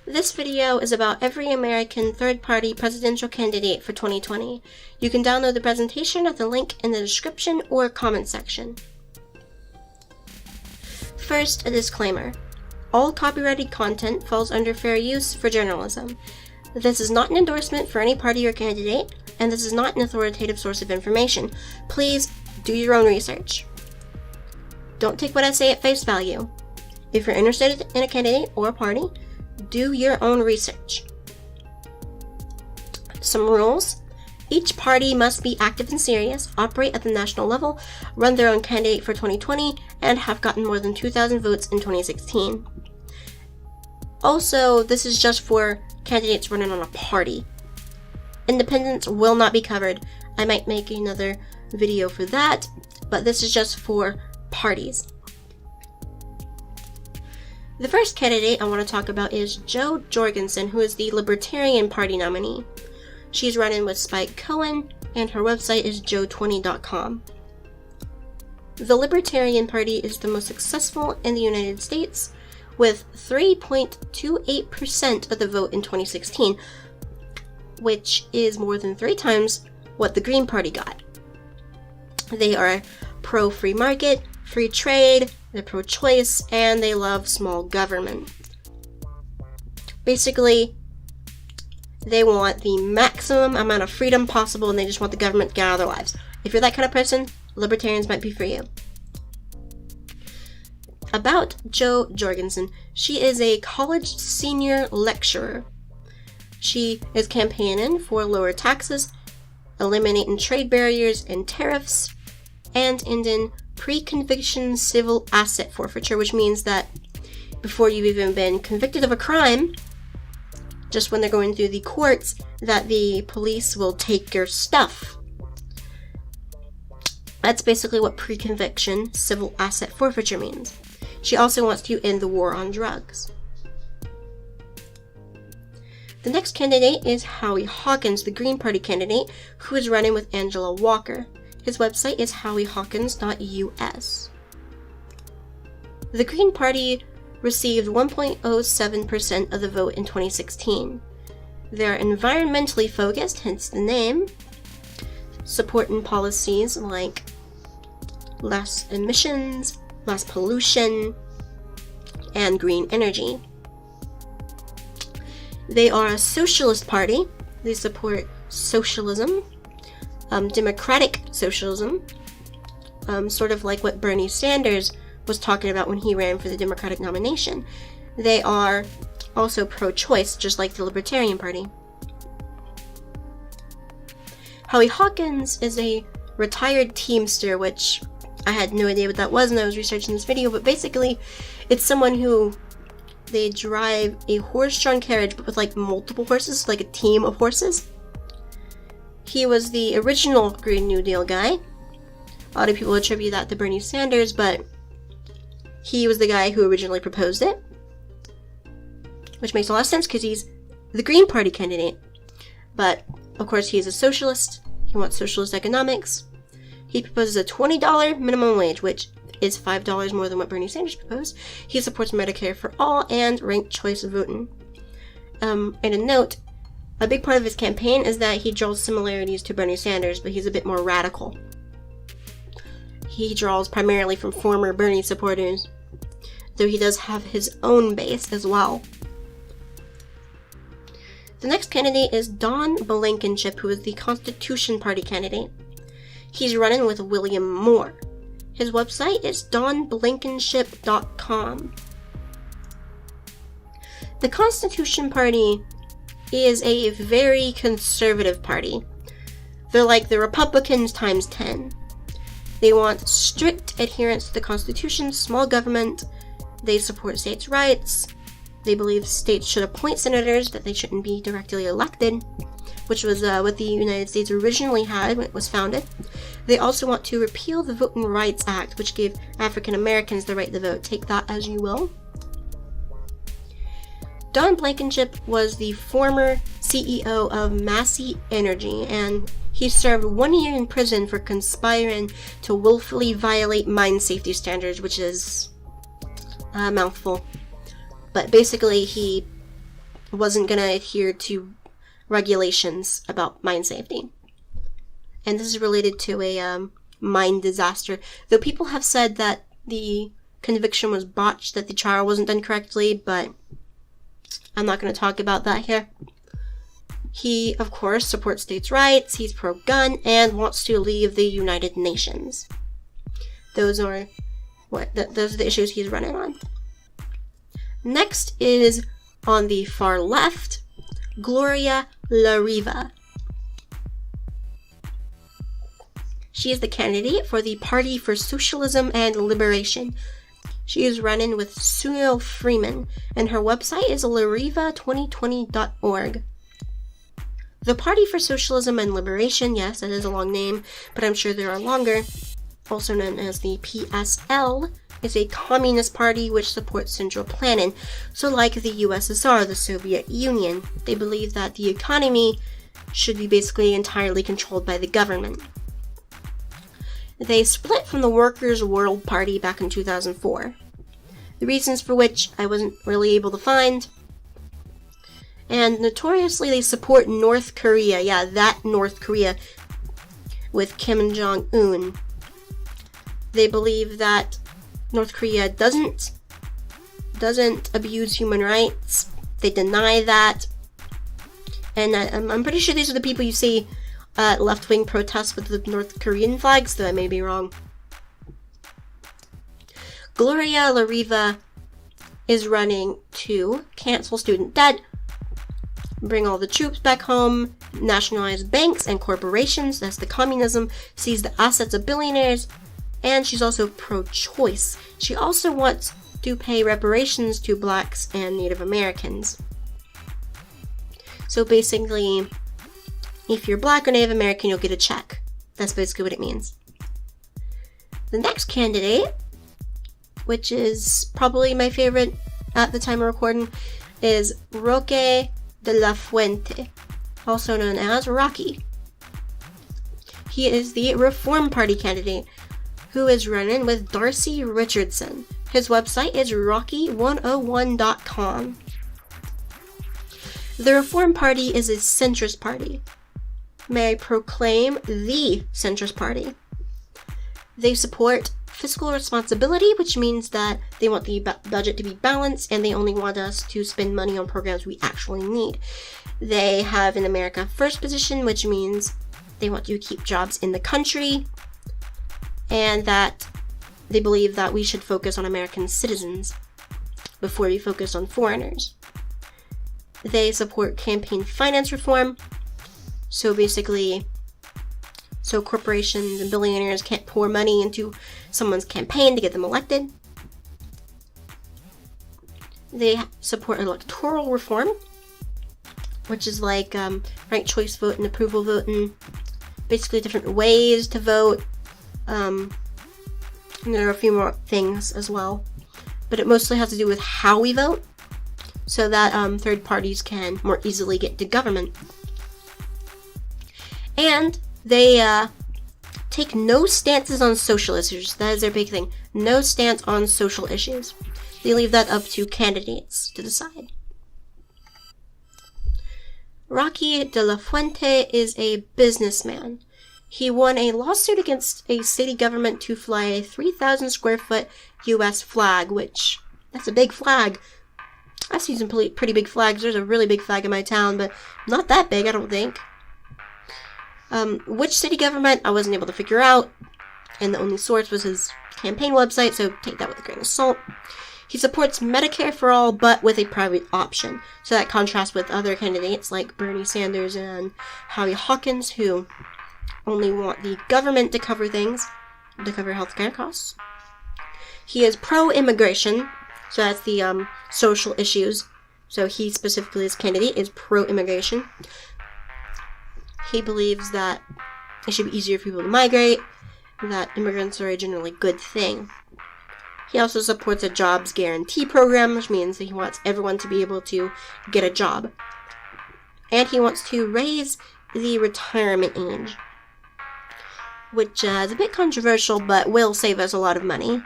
This video is about every American third-party presidential candidate for 2020. You can download the presentation at the link in the description or comment section. First, a disclaimer. All copyrighted content falls under fair use for journalism. This is not an endorsement for any party or candidate, and this is not an authoritative source of information. Please do your own research. Don't take what I say at face value. If you're interested in a candidate or a party, do your own research. Some rules. Each party must be active and serious, operate at the national level, run their own candidate for 2020, and have gotten more than 2,000 votes in 2016. Also, this is just for candidates running on a party. Independents will not be covered. I might make another video for that, but this is just for parties. The first candidate I want to talk about is Jo Jorgensen, who is the Libertarian Party nominee. She's running with Spike Cohen, and her website is jo20.com. The Libertarian Party is the most successful in the United States, with 3.28% of the vote in 2016, which is more than 3 times what the Green Party got. They are pro-free market, free trade, they're pro-choice, and they love small government. Basically, they want the maximum amount of freedom possible, and they just want the government to get out of their lives. If you're that kind of person, libertarians might be for you. About Jo Jorgensen, she is a college senior lecturer. She is campaigning for lower taxes, eliminating trade barriers and tariffs, and ending pre-conviction civil asset forfeiture, which means that before you've even been convicted of a crime, just when they're going through the courts, that the police will take your stuff. That's basically what pre-conviction civil asset forfeiture means. She also wants to end the war on drugs. The next candidate is Howie Hawkins, the Green Party candidate, who is running with Angela Walker. His website is howiehawkins.us. The Green Party received 1.07% of the vote in 2016. They're environmentally focused, hence the name, supporting policies like less emissions, less pollution, and green energy. They are a socialist party. They support socialism, democratic socialism, sort of like what Bernie Sanders was talking about when he ran for the Democratic nomination. They are also pro-choice, just like the Libertarian Party. Howie Hawkins is a retired Teamster, which I had no idea what that was when I was researching this video, but basically it's someone who they drive a horse-drawn carriage but with like multiple horses, like a team of horses. He was the original Green New Deal guy. A lot of people attribute that to Bernie Sanders, but he was the guy who originally proposed it, which makes a lot of sense because he's the Green Party candidate. But, of course, he's a socialist. He wants socialist economics. He proposes a $20 minimum wage, which is $5 more than what Bernie Sanders proposed. He supports Medicare for all and ranked choice voting. And a note, a big part of his campaign is that he draws similarities to Bernie Sanders, but he's a bit more radical. He draws primarily from former Bernie supporters, though he does have his own base as well. The next candidate is Blankenship, who is the Constitution Party candidate. He's running with William Moore. His website is donblankenship.com. The Constitution Party is a very conservative party. They're like the Republicans times 10. They want strict adherence to the Constitution, small government. They support states' rights. They believe states should appoint senators, that they shouldn't be directly elected, which was what the United States originally had when it was founded. They also want to repeal the Voting Rights Act, which gave African Americans the right to vote. Take that as you will. Blankenship was the former CEO of Massey Energy, and he served 1 year in prison for conspiring to willfully violate mine safety standards, which is a mouthful. But basically, he wasn't going to adhere to regulations about mine safety. And this is related to a mine disaster. Though people have said that the conviction was botched, that the trial wasn't done correctly, but I'm not going to talk about that here. He, of course, supports states' rights, he's pro-gun, and wants to leave the United Nations. Those are the issues he's running on. Next is, on the far left, Gloria Riva. She is the candidate for the Party for Socialism and Liberation. She is running with Sunil Freeman, and her website is lariva2020.org. The Party for Socialism and Liberation, yes, that is a long name, but I'm sure there are longer, also known as the PSL, is a communist party which supports central planning. So like the USSR, the Soviet Union, they believe that the economy should be basically entirely controlled by the government. They split from the Workers' World Party back in 2004. The reasons for which I wasn't really able to find. And notoriously they support North Korea. Yeah, that North Korea with Kim Jong-un. They believe that North Korea doesn't abuse human rights. They deny that. And I'm pretty sure these are the people you see at left-wing protests with the North Korean flags, though I may be wrong. Gloria Riva is running to cancel student debt, bring all the troops back home, nationalize banks and corporations, that's the communism, seize the assets of billionaires, and she's also pro-choice. She also wants to pay reparations to blacks and Native Americans. So basically, if you're black or Native American, you'll get a check. That's basically what it means. The next candidate, which is probably my favorite at the time of recording, is Roque de la Fuente, also known as Rocky. He is the Reform Party candidate who is running with Darcy Richardson. His website is rocky101.com. The Reform Party is a centrist party. May I proclaim the centrist party? They support fiscal responsibility, which means that they want the budget to be balanced and they only want us to spend money on programs we actually need. They have an America First position, which means they want to keep jobs in the country and that they believe that we should focus on American citizens before we focus on foreigners. They support campaign finance reform. So basically, so corporations and billionaires can't pour money into someone's campaign to get them elected. They support electoral reform, which is like ranked choice vote and approval voting, basically different ways to vote. And there are a few more things as well, but it mostly has to do with how we vote, so that third parties can more easily get to government. And they take no stances on social issues. That is their big thing. No stance on social issues. They leave that up to candidates to decide. Rocky de la Fuente is a businessman. He won a lawsuit against a city government to fly a 3,000 square foot U.S. flag, which, that's a big flag. I've seen some pretty big flags. There's a really big flag in my town, but not that big, I don't think. Which city government, I wasn't able to figure out, and the only source was his campaign website, so take that with a grain of salt. He supports Medicare for all, but with a private option. So that contrasts with other candidates like Bernie Sanders and Howie Hawkins, who only want the government to cover things, to cover healthcare costs. He is pro-immigration, so that's the social issues. So he specifically, his candidate, is pro-immigration. He believes that it should be easier for people to migrate, that immigrants are a generally good thing. He also supports a jobs guarantee program, which means that he wants everyone to be able to get a job. And he wants to raise the retirement age, which is a bit controversial, but will save us a lot of money.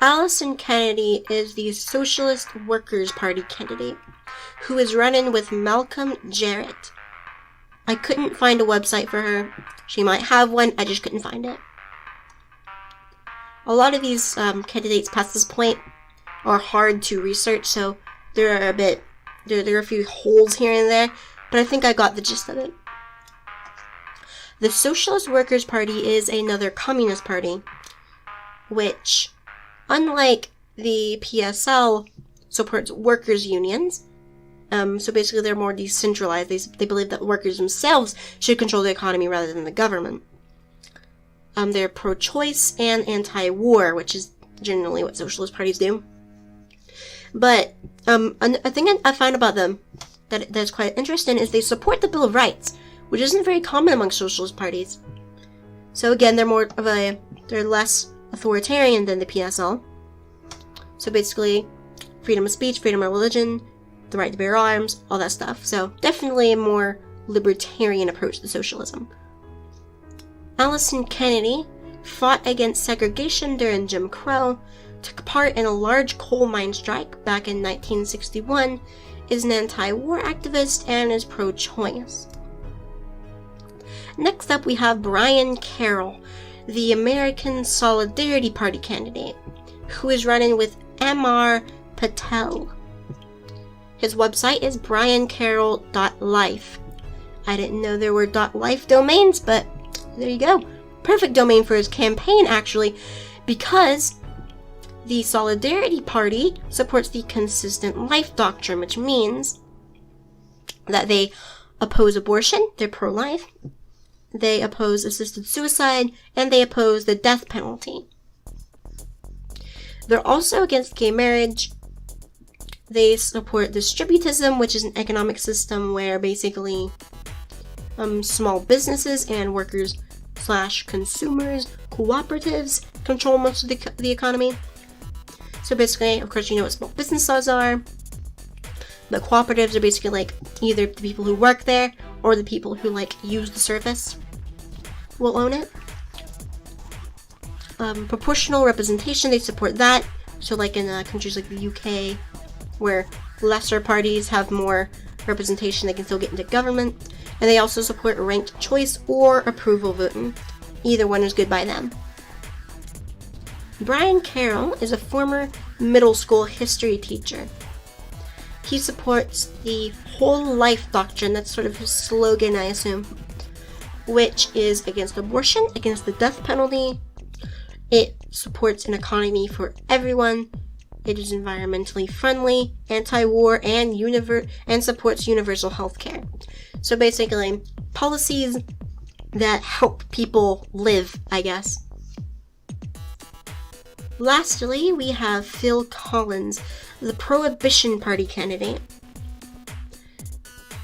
Alyson Kennedy is the Socialist Workers' Party candidate who is running with Malcolm Jarrett. I couldn't find a website for her. She might have one, I just couldn't find it. A lot of these candidates past this point are hard to research, so there are a few holes here and there, but I think I got the gist of it. The Socialist Workers' Party is another communist party, which, unlike the PSL, supports workers' unions. So basically they're more decentralized. They believe that workers themselves should control the economy rather than the government. They're pro-choice and anti-war, which is generally what socialist parties do. But a thing I found about them that's quite interesting is they support the Bill of Rights, which isn't very common among socialist parties. So again, they're less authoritarian than the PSL. So basically, freedom of speech, freedom of religion, the right to bear arms, all that stuff. So definitely a more libertarian approach to socialism. Alyson Kennedy fought against segregation during Jim Crow, took part in a large coal mine strike back in 1961, is an anti-war activist, and is pro-choice. Next up we have Brian Carroll, the American Solidarity Party candidate, who is running with M.R. Patel. His website is briancarroll.life. I didn't know there were .life domains, but there you go. Perfect domain for his campaign, actually, because the Solidarity Party supports the consistent life doctrine, which means that they oppose abortion, they're pro-life, they oppose assisted suicide, and they oppose the death penalty. They're also against gay marriage. They support distributism, which is an economic system where basically small businesses and workers / consumers, cooperatives control most of the economy. So basically, of course, you know what small business laws are. The cooperatives are basically like either the people who work there or the people who use the service will own it. Proportional representation, they support that. So in countries like the UK, where lesser parties have more representation, they can still get into government. And they also support ranked choice or approval voting. Either one is good by them. Brian Carroll is a former middle school history teacher. He supports the whole life doctrine, that's sort of his slogan, I assume, which is against abortion, against the death penalty. It supports an economy for everyone. It is environmentally friendly, anti-war, and supports universal health care. So basically, policies that help people live, I guess. Lastly, we have Phil Collins, the Prohibition Party candidate.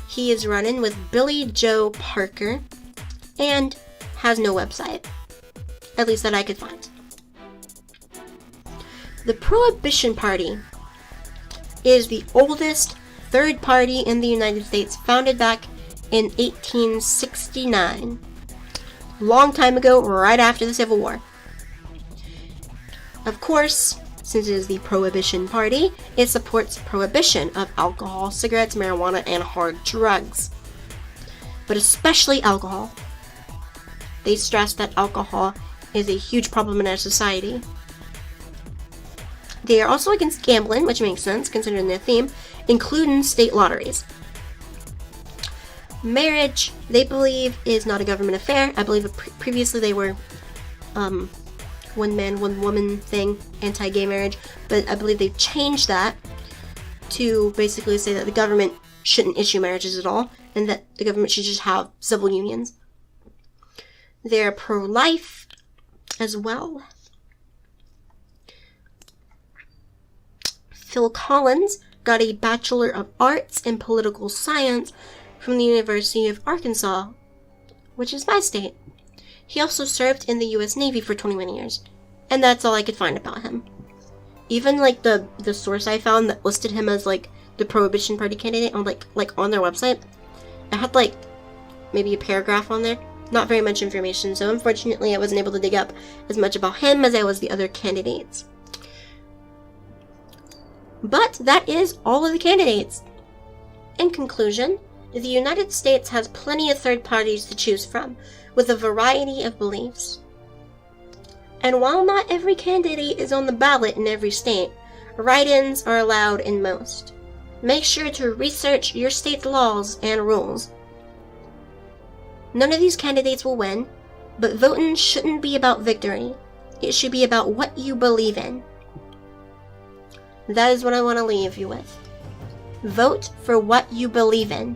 He is running with Billy Joe Parker and has no website, at least that I could find. The Prohibition Party is the oldest third party in the United States, founded back in 1869. Long time ago, right after the Civil War. Of course, since it is the Prohibition Party, it supports prohibition of alcohol, cigarettes, marijuana, and hard drugs. But especially alcohol. They stress that alcohol is a huge problem in our society. They are also against gambling, which makes sense considering their theme, including state lotteries. Marriage, they believe, is not a government affair. I believe previously they were one man, one woman thing, anti-gay marriage, but I believe they've changed that to basically say that the government shouldn't issue marriages at all, and that the government should just have civil unions. They're pro-life as well. Phil Collins got a Bachelor of Arts in Political Science from the University of Arkansas, which is my state. He also served in the U.S. Navy for 21 years, and that's all I could find about him. Even the source I found that listed him as the Prohibition Party candidate on on their website, I had maybe a paragraph on there. Not very much information, so unfortunately I wasn't able to dig up as much about him as I was the other candidates. But that is all of the candidates. In conclusion, the United States has plenty of third parties to choose from, with a variety of beliefs. And while not every candidate is on the ballot in every state, write-ins are allowed in most. Make sure to research your state's laws and rules. None of these candidates will win, but voting shouldn't be about victory. It should be about what you believe in. That is what I want to leave you with. Vote for what you believe in.